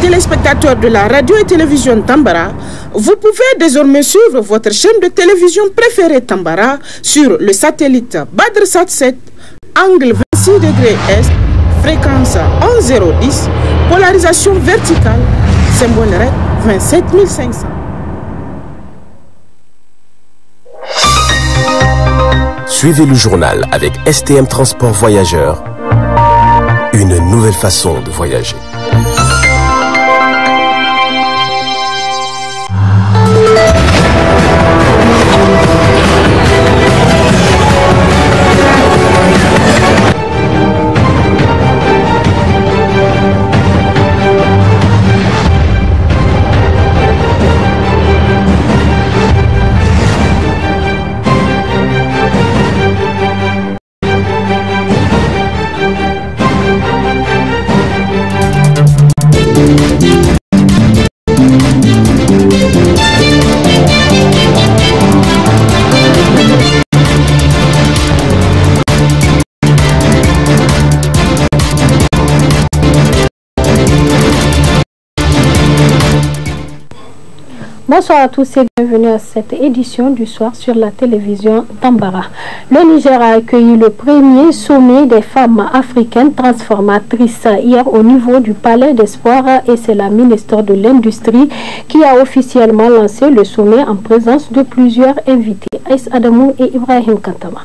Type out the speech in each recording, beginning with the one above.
Téléspectateurs de la radio et télévision Tambara, vous pouvez désormais suivre votre chaîne de télévision préférée Tambara sur le satellite Badrsat 7, angle 26 degrés Est, fréquence 11010, polarisation verticale, symbole REC 27500. Suivez le journal avec STM Transport Voyageurs, une nouvelle façon de voyager. Bonsoir à tous et bienvenue à cette édition du soir sur la télévision Tambara. Le Niger a accueilli le premier sommet des femmes africaines transformatrices hier au niveau du Palais des Sports et c'est la ministre de l'Industrie qui a officiellement lancé le sommet en présence de plusieurs invités, Aïs Adamou et Ibrahim Kantama.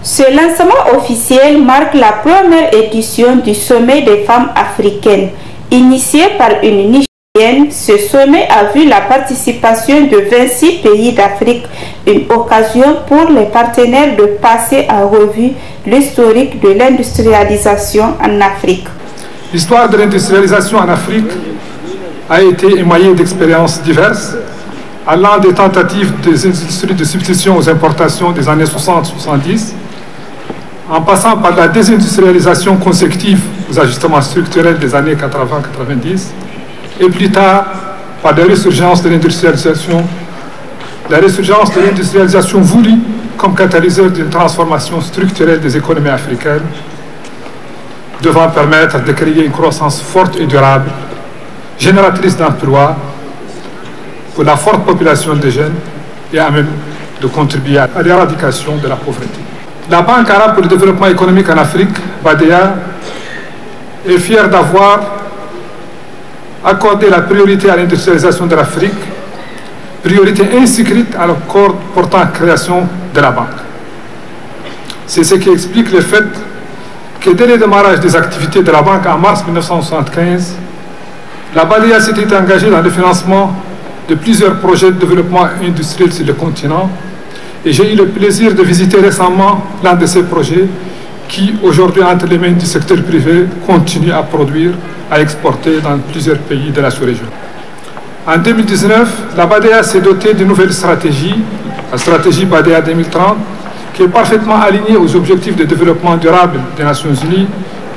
Ce lancement officiel marque la première édition du sommet des femmes africaines. Initié par une Nigérienne, ce sommet a vu la participation de 26 pays d'Afrique, une occasion pour les partenaires de passer en revue l'historique de l'industrialisation en Afrique. L'histoire de l'industrialisation en Afrique a été émaillée d'expériences diverses, allant des tentatives des industries de substitution aux importations des années 60-70, en passant par la désindustrialisation consécutive aux ajustements structurels des années 80-90, et plus tard par la résurgence de l'industrialisation voulue comme catalyseur d'une transformation structurelle des économies africaines, devant permettre de créer une croissance forte et durable, génératrice d'emplois pour la forte population des jeunes et à même de contribuer à l'éradication de la pauvreté. La Banque arabe pour le développement économique en Afrique, BADEA, est fière d'avoir accordé la priorité à l'industrialisation de l'Afrique, priorité inscrite à l'accord portant création de la banque. C'est ce qui explique le fait que dès le démarrage des activités de la banque en mars 1975, la BADEA s'était engagée dans le financement de plusieurs projets de développement industriel sur le continent. Et j'ai eu le plaisir de visiter récemment l'un de ces projets qui, aujourd'hui, entre les mains du secteur privé, continue à produire, à exporter dans plusieurs pays de la sous-région. En 2019, la BADEA s'est dotée d'une nouvelle stratégie, la stratégie BADEA 2030, qui est parfaitement alignée aux objectifs de développement durable des Nations Unies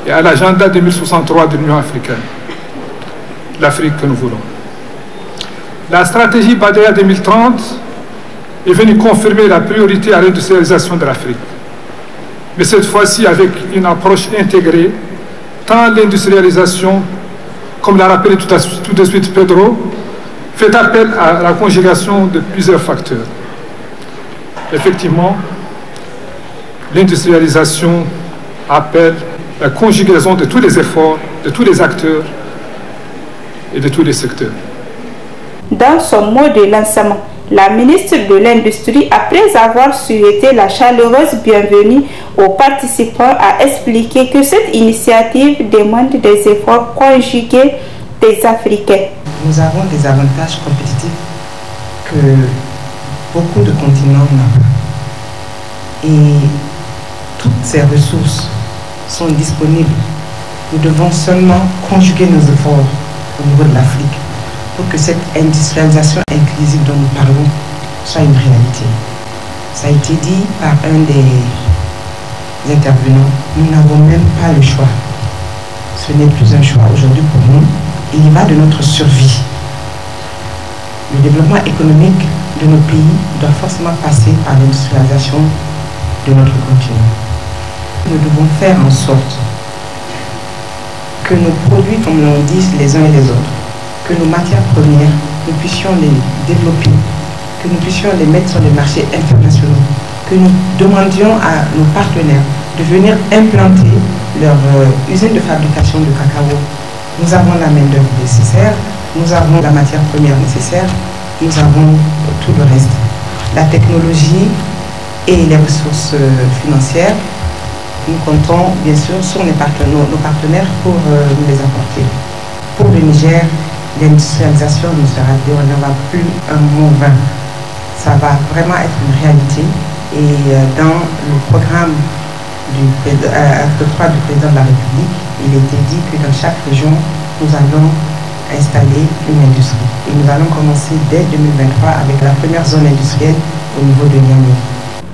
et à l'agenda 2063 de l'Union africaine, l'Afrique que nous voulons. La stratégie BADEA 2030 est venu confirmer la priorité à l'industrialisation de l'Afrique. Mais cette fois-ci avec une approche intégrée, tant l'industrialisation, comme l'a rappelé tout de suite Pedro, fait appel à la conjugation de plusieurs facteurs. Effectivement, l'industrialisation appelle la conjugaison de tous les efforts, de tous les acteurs et de tous les secteurs. Dans son mot de lancement, la ministre de l'Industrie, après avoir souhaité la chaleureuse bienvenue aux participants, a expliqué que cette initiative demande des efforts conjugués des Africains. Nous avons des avantages compétitifs que beaucoup de continents n'ont pas. Et toutes ces ressources sont disponibles. Nous devons seulement conjuguer nos efforts au niveau de l'Afrique pour que cette industrialisation inclusive dont nous parlons soit une réalité. Ça a été dit par un des intervenants, nous n'avons même pas le choix. Ce n'est plus un choix aujourd'hui pour nous. Il y va de notre survie. Le développement économique de nos pays doit forcément passer par l'industrialisation de notre continent. Nous devons faire en sorte que nos produits, comme l'on dit les uns et les autres, que nos matières premières, nous puissions les développer, que nous puissions les mettre sur les marchés internationaux, que nous demandions à nos partenaires de venir implanter leur usine de fabrication de cacao. Nous avons la main-d'œuvre nécessaire, nous avons la matière première nécessaire, nous avons tout le reste. La technologie et les ressources financières, nous comptons bien sûr sur nos partenaires pour nous les apporter. Pour le Niger, l'industrialisation ne va plus un mot vain. Ça va vraiment être une réalité. Et dans le programme acte 3 du président de la République, il était dit que dans chaque région, nous allons installer une industrie. Et nous allons commencer dès 2023 avec la première zone industrielle au niveau de Niamey.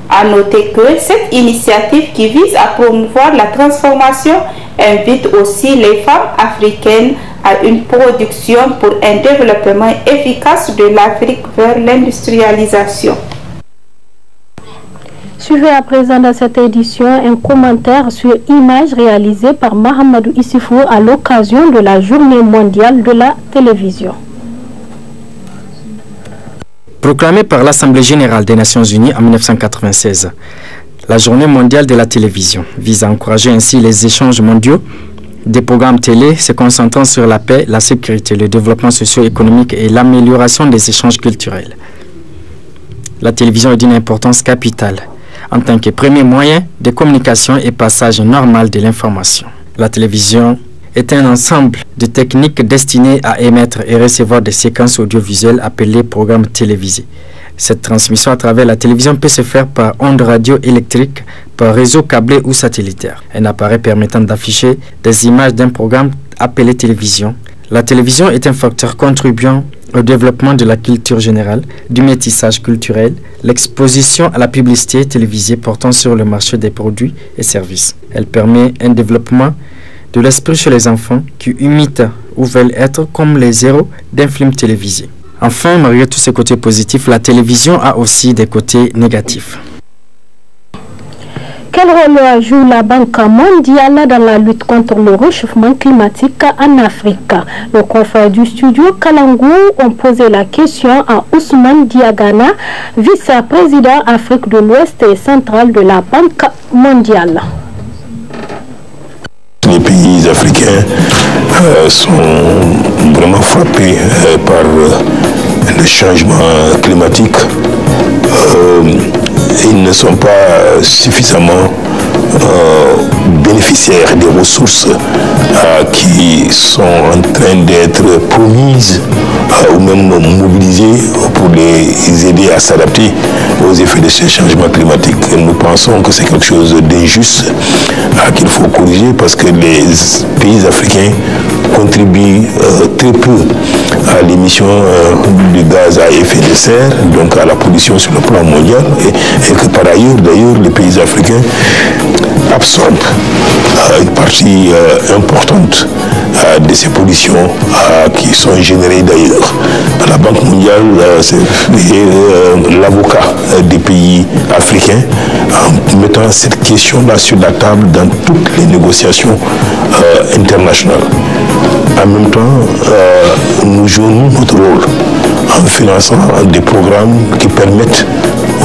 À noter que cette initiative qui vise à promouvoir la transformation invite aussi les femmes africaines à une production pour un développement efficace de l'Afrique vers l'industrialisation. Suivez à présent dans cette édition un commentaire sur images réalisé par Mahamadou Issifou à l'occasion de la Journée mondiale de la télévision. Proclamée par l'Assemblée générale des Nations unies en 1996, la Journée mondiale de la télévision vise à encourager ainsi les échanges mondiaux des programmes télé se concentrant sur la paix, la sécurité, le développement socio-économique et l'amélioration des échanges culturels. La télévision est d'une importance capitale en tant que premier moyen de communication et passage normal de l'information. La télévision est un ensemble de techniques destinées à émettre et recevoir des séquences audiovisuelles appelées programmes télévisés. Cette transmission à travers la télévision peut se faire par ondes radioélectriques, par réseau câblé ou satellitaire. Un appareil permettant d'afficher des images d'un programme appelé télévision. La télévision est un facteur contribuant au développement de la culture générale, du métissage culturel, l'exposition à la publicité télévisée portant sur le marché des produits et services. Elle permet un développement de l'esprit chez les enfants qui imitent ou veulent être comme les héros d'un film télévisé. Enfin, malgré tous ces côtés positifs, la télévision a aussi des côtés négatifs. Quel rôle joue la Banque mondiale dans la lutte contre le réchauffement climatique en Afrique? Nos confrères du studio Kalangou ont posé la question à Ousmane Diagana, vice-président Afrique de l'Ouest et centrale de la Banque mondiale. Les pays africains sont vraiment frappés par le changement climatique. Ils ne sont pas suffisamment bénéficiaires des ressources qui sont en train d'être promises ou même mobilisées pour les aider à s'adapter aux effets de ce changement climatique. Et nous pensons que c'est quelque chose d'injuste qu'il faut corriger parce que les pays africains contribuent très peu à l'émission du gaz à effet de serre, donc à la pollution sur le plan mondial, et que par ailleurs, d'ailleurs, les pays africains absorbent une partie importante de ces pollutions qui sont générées d'ailleurs. La Banque mondiale, c'est l'avocat des pays africains en mettant cette question-là sur la table dans toutes les négociations internationales. En même temps, nous jouons notre rôle en finançant des programmes qui permettent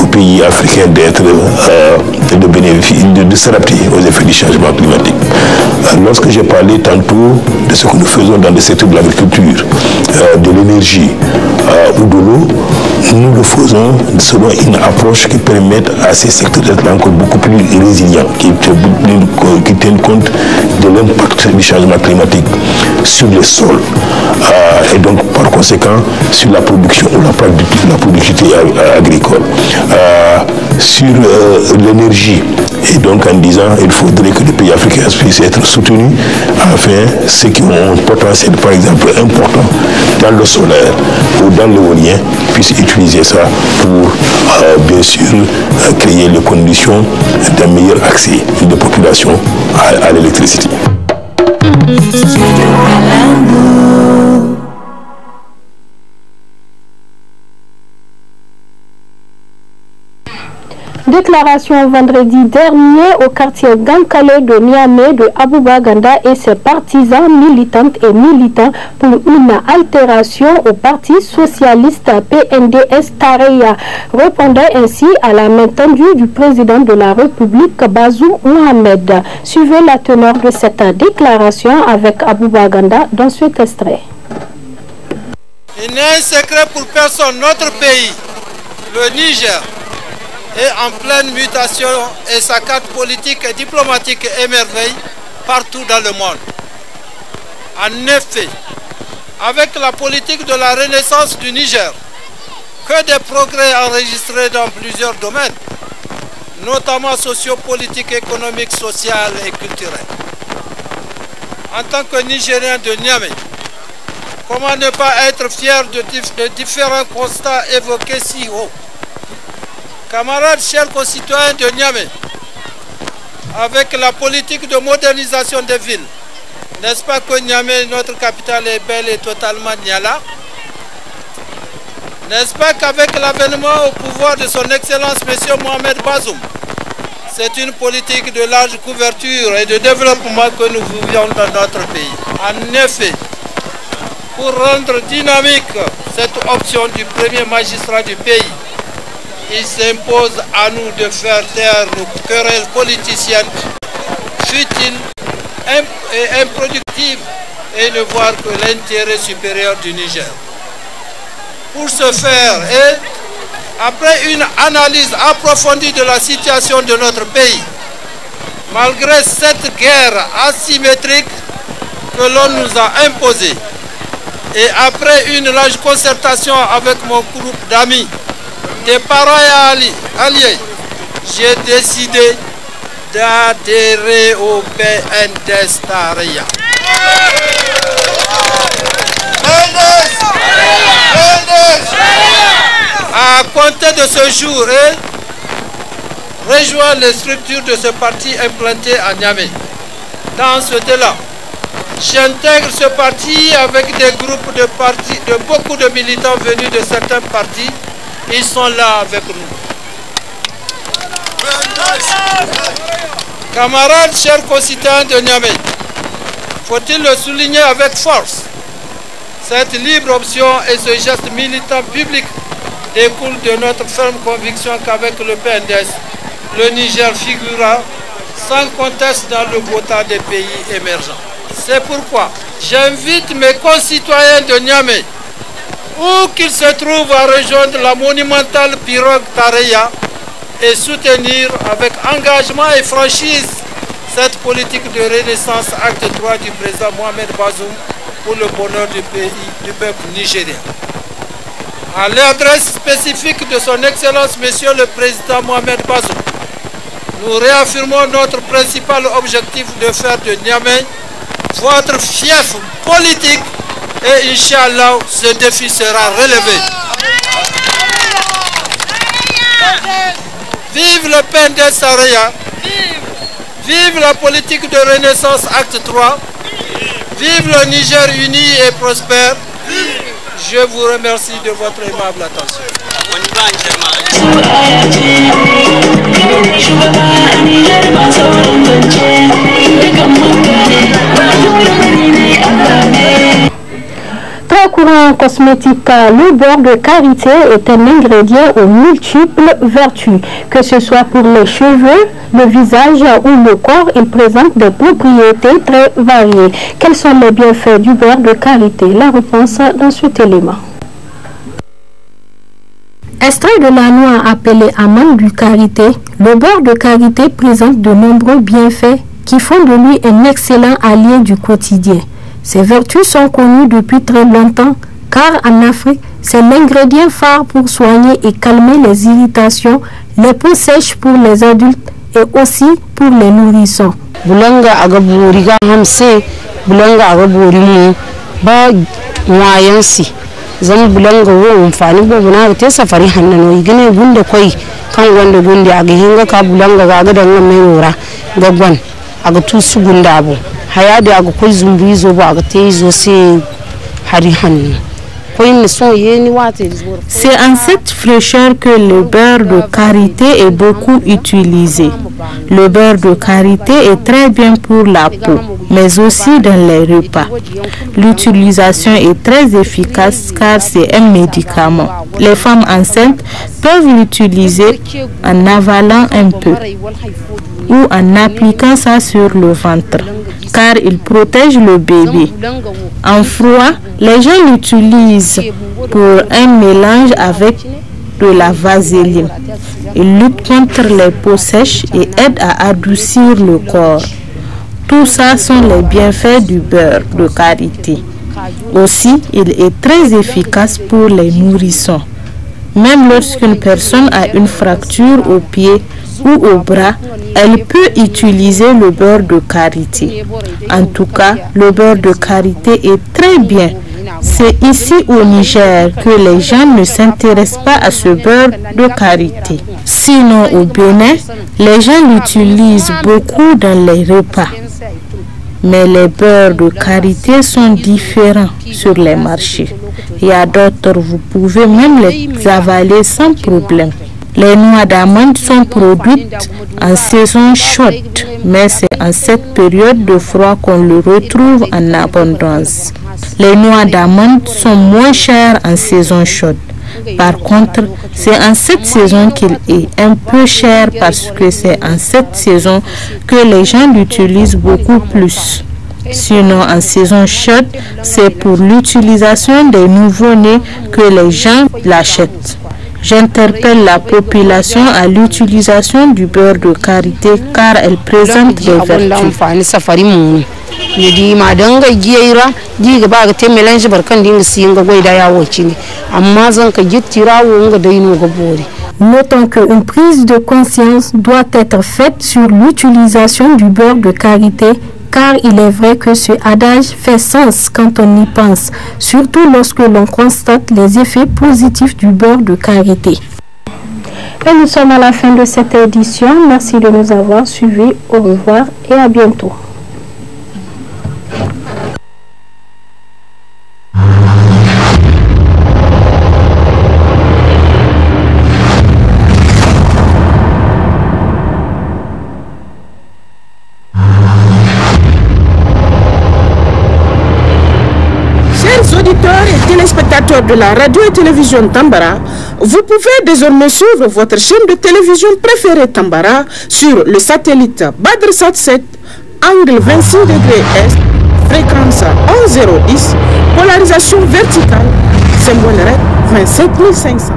aux pays africains de s'adapter aux effets du changement climatique. Lorsque j'ai parlé tantôt de ce que nous faisons dans le secteur de l'agriculture, de l'énergie ou de l'eau, nous le faisons selon une approche qui permette à ces secteurs d'être encore beaucoup plus résilients, qui tiennent compte de l'impact du changement climatique sur les sols et donc par conséquent sur la production ou la productivité agricole, sur l'énergie. Et donc en disant il faudrait que les pays africains puissent être soutenus afin ceux qui ont un potentiel par exemple important dans le solaire ou dans l'éolien puissent utiliser ça pour bien sûr créer les conditions d'un meilleur accès de population à l'électricité. De Déclaration vendredi dernier au quartier Gankale de Niamey de Abouba Ganda et ses partisans, militantes et militants pour une altération au Parti socialiste PNDS Tareya, répondant ainsi à la main tendue du président de la République Bazoum Mohamed. Suivez la teneur de cette déclaration avec Abouba Ganda dans ce extrait. Il n'est un secret pour personne, notre pays, le Niger, est en pleine mutation et sa carte politique et diplomatique émerveille partout dans le monde. En effet, avec la politique de la renaissance du Niger, que des progrès enregistrés dans plusieurs domaines, notamment sociopolitiques, économiques, sociaux et culturels. En tant que Nigérien de Niamey, comment ne pas être fier de différents constats évoqués si haut? Camarades, chers concitoyens de Niamey, avec la politique de modernisation des villes, n'est-ce pas que Niamey, notre capitale, est belle et totalement Niala? N'est-ce pas qu'avec l'avènement au pouvoir de son Excellence M. Mohamed Bazoum, c'est une politique de large couverture et de développement que nous vivions dans notre pays? En effet, pour rendre dynamique cette option du premier magistrat du pays, il s'impose à nous de faire taire nos querelles politiciennes futiles et improductives et ne voir que l'intérêt supérieur du Niger. Pour ce faire, et après une analyse approfondie de la situation de notre pays, malgré cette guerre asymétrique que l'on nous a imposée, et après une large concertation avec mon groupe d'amis, des parents et alliés, j'ai décidé d'adhérer au PNDS Tareya. À compter de ce jour, rejoindre les structures de ce parti implanté à Niamey. Dans ce délai, j'intègre ce parti avec des groupes de beaucoup de militants venus de certains partis. Ils sont là avec nous. Camarades, chers concitoyens de Niamey, faut-il le souligner avec force, cette libre option et ce geste militant public découle de notre ferme conviction qu'avec le PNDS, le Niger figurera sans conteste dans le quota des pays émergents. C'est pourquoi j'invite mes concitoyens de Niamey, où qu'ils se trouvent, à rejoindre la monumentale pirogue Tareya et soutenir avec engagement et franchise cette politique de renaissance acte 3 du président Mohamed Bazoum pour le bonheur du pays, du peuple nigérien. À l'adresse spécifique de son Excellence, Monsieur le Président Mohamed Bazoum, nous réaffirmons notre principal objectif de faire de Niamey votre fief politique et Inch'Allah, ce défi sera relevé. Vive le PNDS Tareya, vive la politique de renaissance acte 3, vive le Niger uni et prospère. Je vous remercie de votre aimable attention. Très courant cosmétique, le beurre de karité est un ingrédient aux multiples vertus. Que ce soit pour les cheveux, le visage ou le corps, il présente des propriétés très variées. Quels sont les bienfaits du beurre de karité? La réponse dans cet élément. Extrait de la noix appelée amande du karité, le beurre de karité présente de nombreux bienfaits qui font de lui un excellent allié du quotidien. Ses vertus sont connues depuis très longtemps car en Afrique, c'est l'ingrédient phare pour soigner et calmer les irritations, les peaux sèches pour les adultes et aussi pour les nourrissons. Bulanga agaburi ga hamse bulanga agaburi mu ba wayansi zan bulanga wo amfani bo buna ta safari hannano igine gunda koi kan wanda gundi aga hinga ka bulanga ga ga dan mai wura gagwan aga tusu gunda abu haya da aga koi zumbi zo ba aga te zo sai hari hannu C'est en cette fraîcheur que le beurre de karité est beaucoup utilisé. Le beurre de karité est très bien pour la peau, mais aussi dans les repas. L'utilisation est très efficace car c'est un médicament. Les femmes enceintes peuvent l'utiliser en avalant un peu ou en appliquant ça sur le ventre, car il protège le bébé. En froid, les gens l'utilisent pour un mélange avec de la vaseline. Il lutte contre les peaux sèches et aide à adoucir le corps. Tout ça sont les bienfaits du beurre de karité. Aussi, il est très efficace pour les nourrissons. Même lorsqu'une personne a une fracture au pied ou au bras, elle peut utiliser le beurre de karité. En tout cas, le beurre de karité est très bien. C'est ici au Niger que les gens ne s'intéressent pas à ce beurre de karité. Sinon, au Bénin, les gens l'utilisent beaucoup dans les repas. Mais les beurres de karité sont différents sur les marchés. Il y a d'autres, vous pouvez même les avaler sans problème. Les noix d'amande sont produites en saison chaude, mais c'est en cette période de froid qu'on le retrouve en abondance. Les noix d'amande sont moins chères en saison chaude. Par contre, c'est en cette saison qu'il est un peu cher parce que c'est en cette saison que les gens l'utilisent beaucoup plus. Sinon, en saison chaude, c'est pour l'utilisation des nouveau-nés que les gens l'achètent. J'interpelle la population à l'utilisation du beurre de karité car elle présente des vertus. Notons qu'une prise de conscience doit être faite sur l'utilisation du beurre de karité, car il est vrai que ce adage fait sens quand on y pense, surtout lorsque l'on constate les effets positifs du beurre de karité. Et nous sommes à la fin de cette édition. Merci de nous avoir suivis. Au revoir et à bientôt. Téléspectateurs de la radio et télévision Tambara, vous pouvez désormais suivre votre chaîne de télévision préférée Tambara sur le satellite BadrSat 7, angle 26 degrés Est, fréquence 11010, polarisation verticale, symbole REC 27500.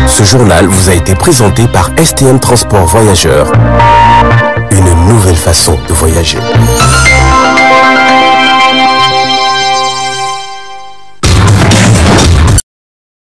Ce journal vous a été présenté par STM Transport Voyageurs. Une nouvelle façon de voyager.